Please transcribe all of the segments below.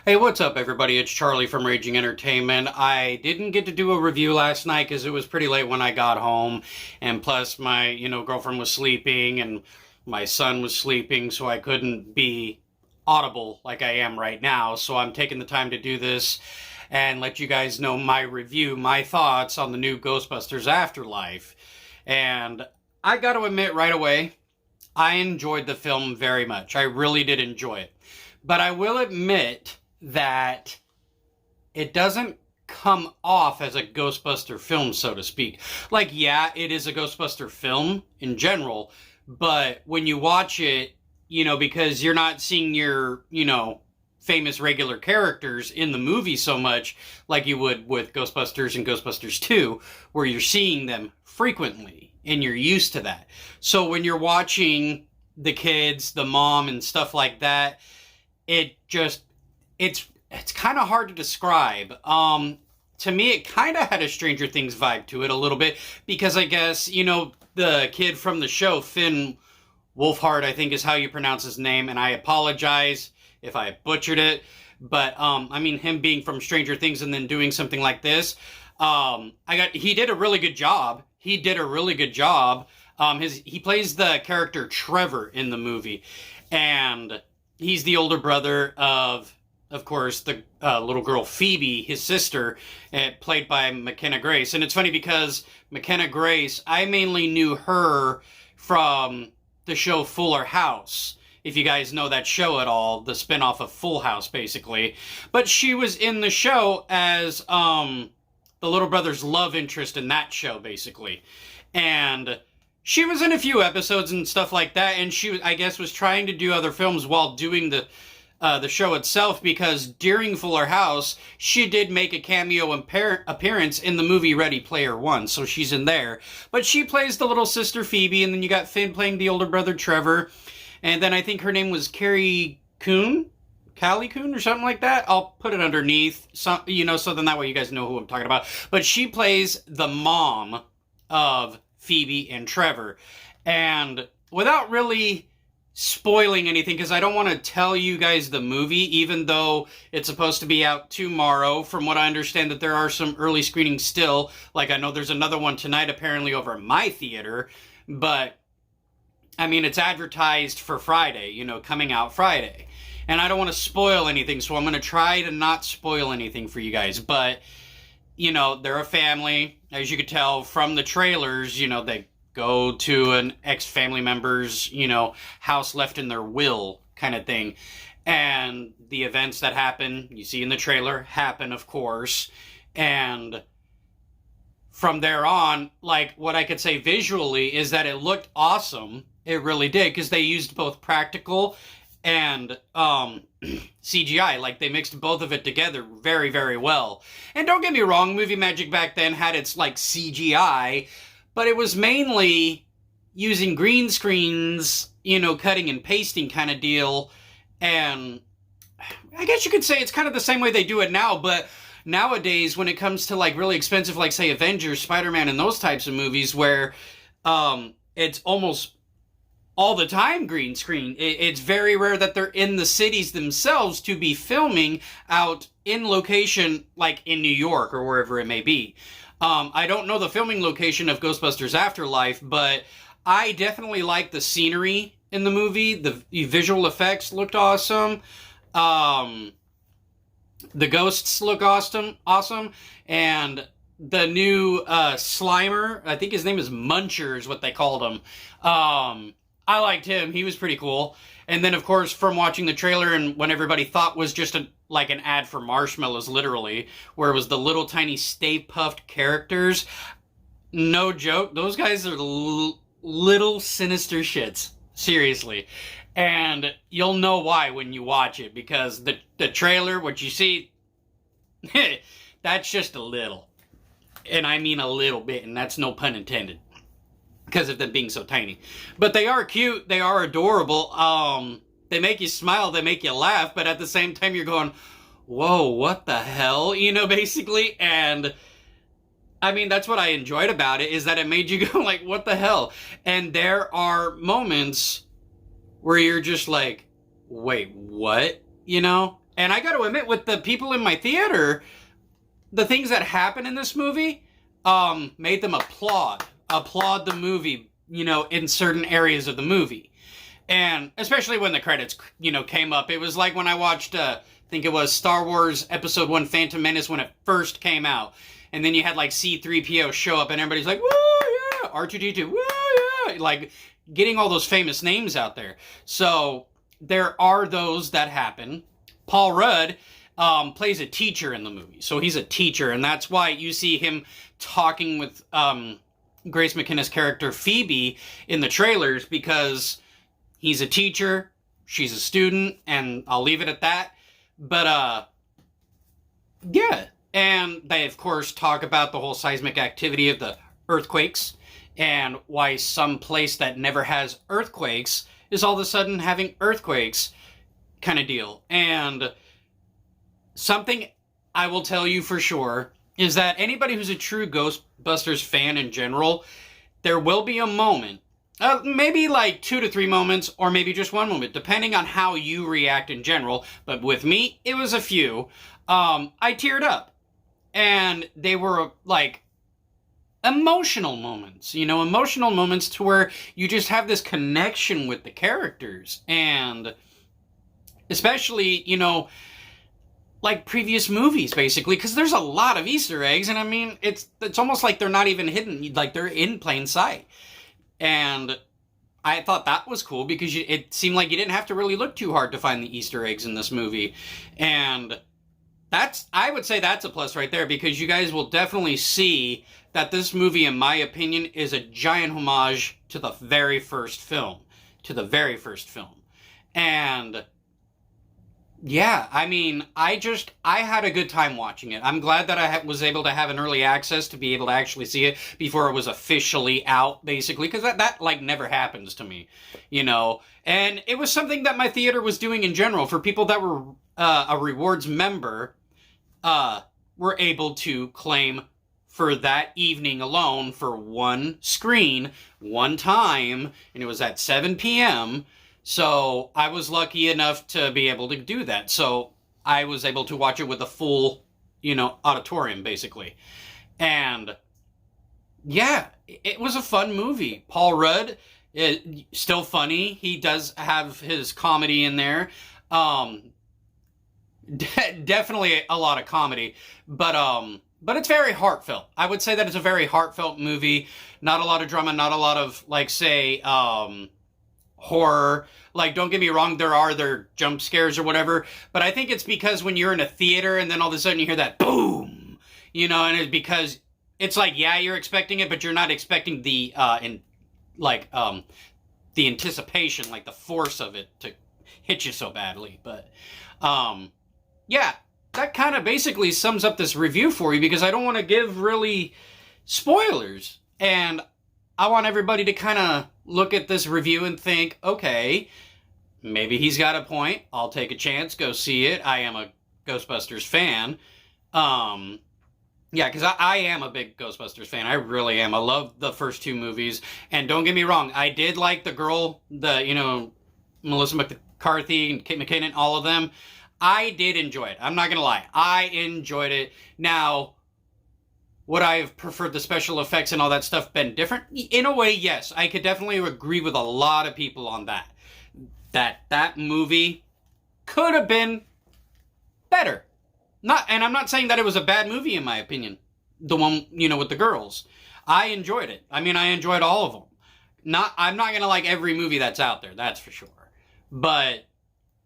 Hey, what's up, everybody? It's Charlie from Raging Entertainment. I didn't get to do a review last night because it was pretty late when I got home, and plus my, girlfriend was sleeping and my son was sleeping, so I couldn't be audible like I am right now. So I'm taking the time to do this and let you guys know my review, my thoughts on the new Ghostbusters Afterlife. And I got to admit right away, I enjoyed the film very much. I really did enjoy it. But I will admit that it doesn't come off as a Ghostbuster film, so to speak. Like, yeah, it is a Ghostbuster film in general, but when you watch it, because you're not seeing your, famous regular characters in the movie so much like you would with Ghostbusters and Ghostbusters 2, where you're seeing them frequently and you're used to that. So when you're watching the kids, the mom, and stuff like that, it's kind of hard to describe. To me, it kind of had a Stranger Things vibe to it a little bit because I guess the kid from the show, Finn Wolfhard, I think is how you pronounce his name, and I apologize if I butchered it. But him being from Stranger Things and then doing something like this, he did a really good job. He did a really good job. He plays the character Trevor in the movie, and he's the older brother of course, the little girl Phoebe, his sister, played by McKenna Grace. And it's funny because McKenna Grace, I mainly knew her from the show Fuller House. If you guys know that show at all, the spinoff of Full House, basically. But she was in the show as the little brother's love interest in that show, basically. And she was in a few episodes and stuff like that, and she, I guess, was trying to do other films while doing the show itself, because during Fuller House, she did make a cameo appearance in the movie Ready Player One, so she's in there. But she plays the little sister Phoebe, and then you got Finn playing the older brother Trevor, and then I think her name was Callie Coon, or something like that. I'll put it underneath, so then that way you guys know who I'm talking about. But she plays the mom of Phoebe and Trevor. And without really spoiling anything, because I don't want to tell you guys the movie, even though it's supposed to be out tomorrow. From what I understand, that there are some early screenings still. Like, I know there's another one tonight apparently over at my theater. But, it's advertised for Friday, coming out Friday. And I don't want to spoil anything, so I'm going to try to not spoil anything for you guys. But, they're a family. As you could tell from the trailers, they go to an ex-family member's, house left in their will kind of thing. And the events that happen, you see in the trailer, happen, of course. And from there on, like, what I could say visually is that it looked awesome. It really did, because they used both practical and CGI. Like, they mixed both of it together very, very well. And don't get me wrong, movie magic back then had its, like, CGI, but it was mainly using green screens, cutting and pasting kind of deal. And I guess you could say it's kind of the same way they do it now, but nowadays when it comes to, like, really expensive, like, say, Avengers, Spider-Man, and those types of movies where it's almost all the time green screen. It's very rare that they're in the cities themselves to be filming out in location, like in New York or wherever it may be. I don't know the filming location of Ghostbusters Afterlife, but I definitely like the scenery in the movie. The visual effects looked awesome. The ghosts look awesome. And the new Slimer, I think his name is Muncher is what they called him. I liked him. He was pretty cool. And then, of course, from watching the trailer and when everybody thought was just an ad for marshmallows, literally, where it was the little tiny Stay Puft characters. No joke. Those guys are little sinister shits. Seriously. And you'll know why when you watch it, because the trailer, what you see, that's just a little. And I mean a little bit, and that's no pun intended, because of them being so tiny. But they are cute. They are adorable. They make you smile. They make you laugh. But at the same time, you're going, whoa, what the hell? Basically. And that's what I enjoyed about it, is that it made you go like, what the hell? And there are moments where you're just like, wait, what? And I got to admit, with the people in my theater, the things that happen in this movie made them applaud the movie, in certain areas of the movie. And especially when the credits, came up. It was like when I watched, I think it was Star Wars Episode 1 Phantom Menace when it first came out. And then you had like C-3PO show up and everybody's like, woo, yeah, R2-D2, woo, yeah. Like getting all those famous names out there. So there are those that happen. Paul Rudd plays a teacher in the movie. So he's a teacher, and that's why you see him talking with Grace McKenna's character Phoebe in the trailers, because he's a teacher, she's a student, and I'll leave it at that. But, yeah. And they, of course, talk about the whole seismic activity of the earthquakes, and why some place that never has earthquakes is all of a sudden having earthquakes kind of deal. And something I will tell you for sure is that anybody who's a true Ghostbusters fan in general, there will be a moment, maybe like 2 to 3 moments, or maybe just one moment, depending on how you react in general. But with me, it was a few. I teared up. And they were like emotional moments, emotional moments to where you just have this connection with the characters. And especially, like previous movies, basically, because there's a lot of Easter eggs, and I mean, it's almost like they're not even hidden, like they're in plain sight. And I thought that was cool, because it seemed like you didn't have to really look too hard to find the Easter eggs in this movie. And I would say that's a plus right there, because you guys will definitely see that this movie, in my opinion, is a giant homage to the very first film. And yeah, I mean, I had a good time watching it. I'm glad that I was able to have an early access to be able to actually see it before it was officially out, basically, because that like never happens to me, And it was something that my theater was doing in general. For people that were a rewards member, were able to claim for that evening alone for one screen, one time, and it was at 7 p.m., so I was lucky enough to be able to do that. So I was able to watch it with a full, auditorium, basically. And yeah, it was a fun movie. Paul Rudd, still funny. He does have his comedy in there. Definitely a lot of comedy. But it's very heartfelt. I would say that it's a very heartfelt movie. Not a lot of drama, not a lot of, like, say, horror. Like, don't get me wrong, there are jump scares or whatever, but I think it's because when you're in a theater and then all of a sudden you hear that boom, and it's because it's like, yeah, you're expecting it, but you're not expecting the anticipation, like the force of it to hit you so badly. But yeah, that kind of basically sums up this review for you, because I don't want to give really spoilers, and I want everybody to kind of look at this review and think, okay, maybe he's got a point. I'll take a chance, go see it. I am a Ghostbusters fan. Yeah, because I am a big Ghostbusters fan. I really am. I love the first 2 movies. And don't get me wrong, I did like the girl, Melissa McCarthy and Kate McKinnon, all of them. I did enjoy it. I'm not going to lie. I enjoyed it. Now, would I have preferred the special effects and all that stuff been different? In a way, yes. I could definitely agree with a lot of people on that. That movie could have been better. And I'm not saying that it was a bad movie, in my opinion. The one, with the girls. I enjoyed it. I mean, I enjoyed all of them. I'm not going to like every movie that's out there, that's for sure. But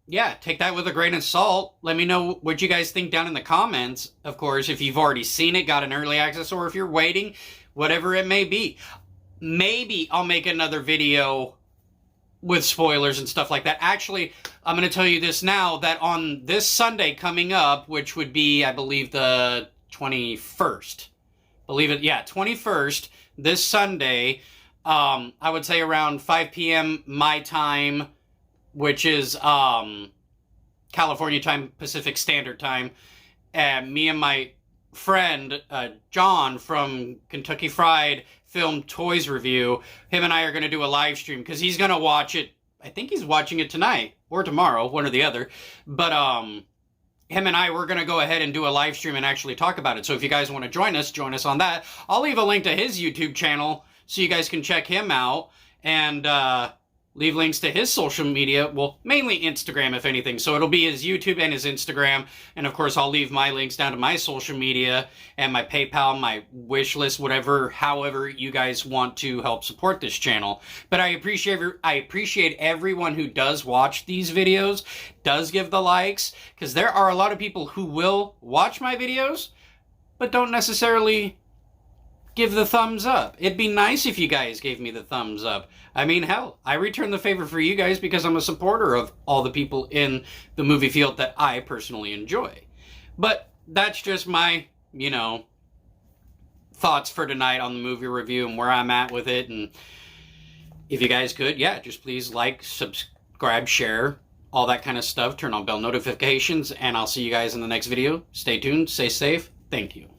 yeah, take that with a grain of salt. Let me know what you guys think down in the comments. Of course, if you've already seen it, got an early access, or if you're waiting, whatever it may be. Maybe I'll make another video with spoilers and stuff like that. Actually, I'm going to tell you this now, that on this Sunday coming up, which would be, I believe, the 21st. 21st, this Sunday, I would say around 5 p.m. my time, which is California time, Pacific Standard Time. And me and my friend, John from Kentucky Fried Film Toys Review, him and I are going to do a live stream, because he's going to watch it. I think he's watching it tonight or tomorrow, one or the other. But him and I, we're going to go ahead and do a live stream and actually talk about it. So if you guys want to join us on that. I'll leave a link to his YouTube channel so you guys can check him out, and leave links to his social media. Well, mainly Instagram, if anything. So it'll be his YouTube and his Instagram. And of course, I'll leave my links down to my social media and my PayPal, my wish list, whatever, however you guys want to help support this channel. But I appreciate everyone who does watch these videos, does give the likes, because there are a lot of people who will watch my videos, but don't necessarily give the thumbs up. It'd be nice if you guys gave me the thumbs up. I mean, hell, I return the favor for you guys because I'm a supporter of all the people in the movie field that I personally enjoy. But that's just my, thoughts for tonight on the movie review and where I'm at with it. And if you guys could, yeah, just please like, subscribe, share, all that kind of stuff. Turn on bell notifications, and I'll see you guys in the next video. Stay tuned, stay safe. Thank you.